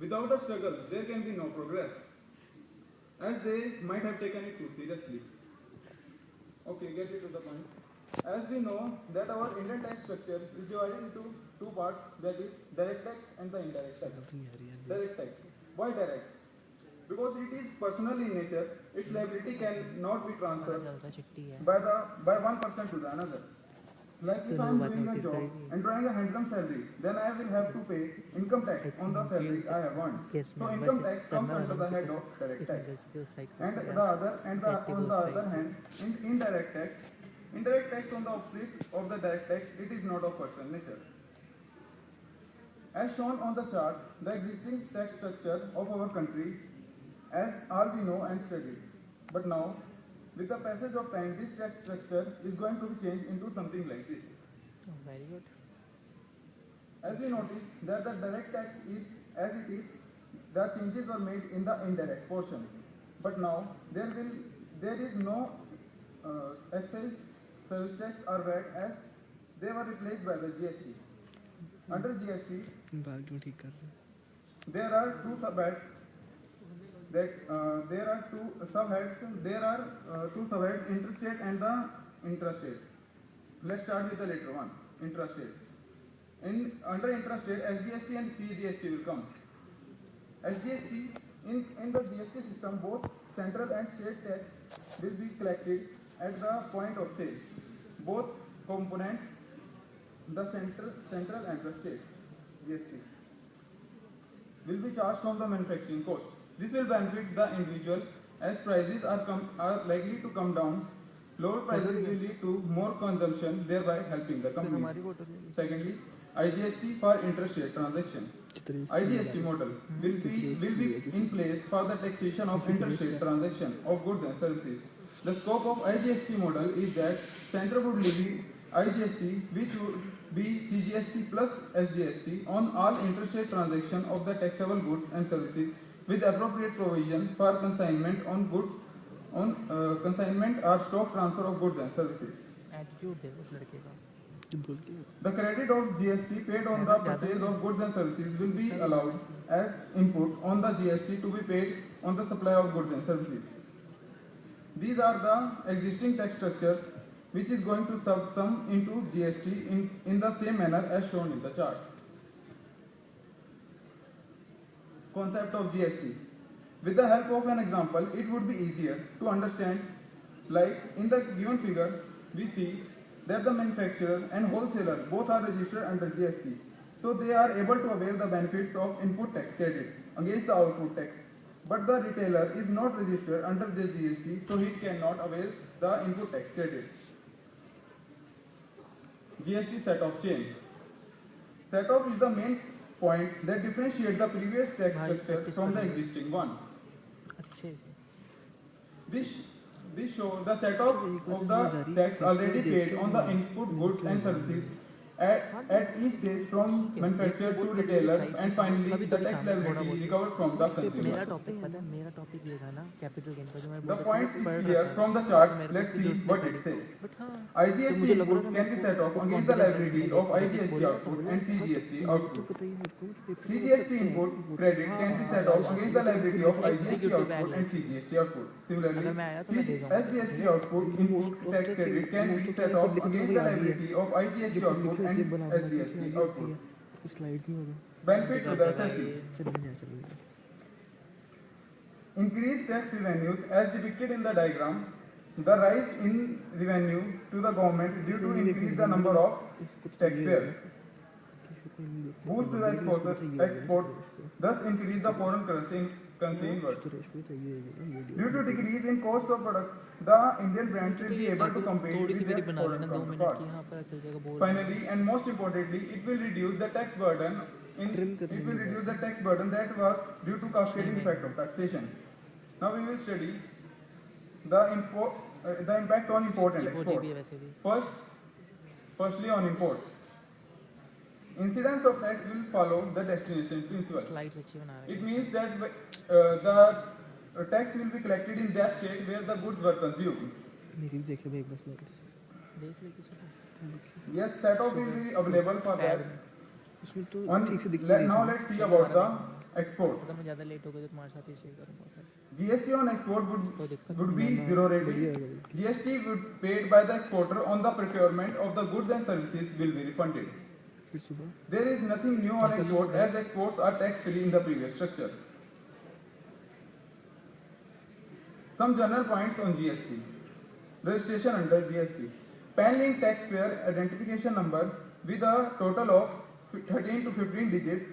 Without a struggle, there can be no progress, as they might have taken it too seriously. Okay, get it to the point. As we know that our Indian tax structure is divided into two parts, that is direct tax and the indirect tax. Direct tax. Why direct? Because it is personal in nature, its liability cannot be transferred by one person to the another. Like if I am doing a job and drawing a handsome salary, then I will have to pay income tax on the salary I have earned. So income tax comes under the head of direct tax. And on the other hand, indirect tax on the opposite of the direct tax, it is not of personal nature. As shown on the chart, the existing tax structure of our country, as all we know and studied. But now, with the passage of time, this tax structure is going to be changed into something like this. Oh, very good. As we notice that the direct tax is as it is, the changes were made in the indirect portion. But now there is no excise, service tax or VAT, as they were replaced by the GST. Under GST, there are two subheads. There are two subheads, interstate and the intrastate. Let's start with the later one, intrastate. Under intrastate, SGST and CGST will come. SGST, in the GST system, both central and state tax will be collected at the point of sale. Both component, the central and the state GST, will be charged from the manufacturing cost. This will benefit the individual as prices are likely to come down. Lower prices will lead to more consumption, thereby helping the companies. Secondly, IGST for interstate transaction. IGST model will be in place for the taxation of interstate transaction of goods and services. The scope of IGST model is that center would levy IGST, which would be CGST plus SGST, on all interstate transaction of the taxable goods and services, with appropriate provision for consignment on goods, consignment or stock transfer of goods and services. The credit of GST paid on the purchase of goods and services will be allowed as input on the GST to be paid on the supply of goods and services. These are the existing tax structures which is going to sum into GST in the same manner as shown in the chart. Concept of GST. With the help of an example, it would be easier to understand. Like in the given figure, we see that the manufacturer and wholesaler both are registered under GST. So they are able to avail the benefits of input tax credit against the output tax. But the retailer is not registered under the GST, so he cannot avail the input tax credit. GST set-off chain. Set-off is the main point that differentiates the previous tax structure from the existing one. This shows the set-off of the tax already paid on the input goods and services at each stage from manufacturer to retailer, and finally the tax liability recovered from the consumer. The point is clear from the chart. Let's see what it says. IGST input can be set off against the liability of IGST output and CGST output. CGST input credit can be set off against the liability of IGST output and CGST output. Similarly, SGST output input tax credit can be set off against the liability of IGST output and SGST output. Benefit to the assessee. Increased tax revenues as depicted in the diagram. The rise in revenue to the government due to increase the number of taxpayers. Boost the export, thus increase the foreign currency inwards. Due to decrease in cost of product, the Indian brands will be able to compete with their foreign counterparts. Finally, and most importantly, it will reduce the tax burden. That was due to cascading effect of taxation. Now we will study the impact on import and export. Firstly on import. Incidence of tax will follow the destination principle. It means that the tax will be collected in that state where the goods were consumed. Yes, set off will be available for that. Now let's see about the export. अगर मैं ज़्यादा late हो गया तो तुम्हारे साथ ही share करूँगा फिर। GST on export कोई दिक्कत would be ना, zero बढ़िया rate. है। GST would paid by the exporter on the procurement of the goods and services will be refunded. फिर सुबह There is nothing new on export as exports are tax free in the previous structure. Some general points on GST. Registration under GST. PAN-linked taxpayer identification number with a total of 13 to 15 digits.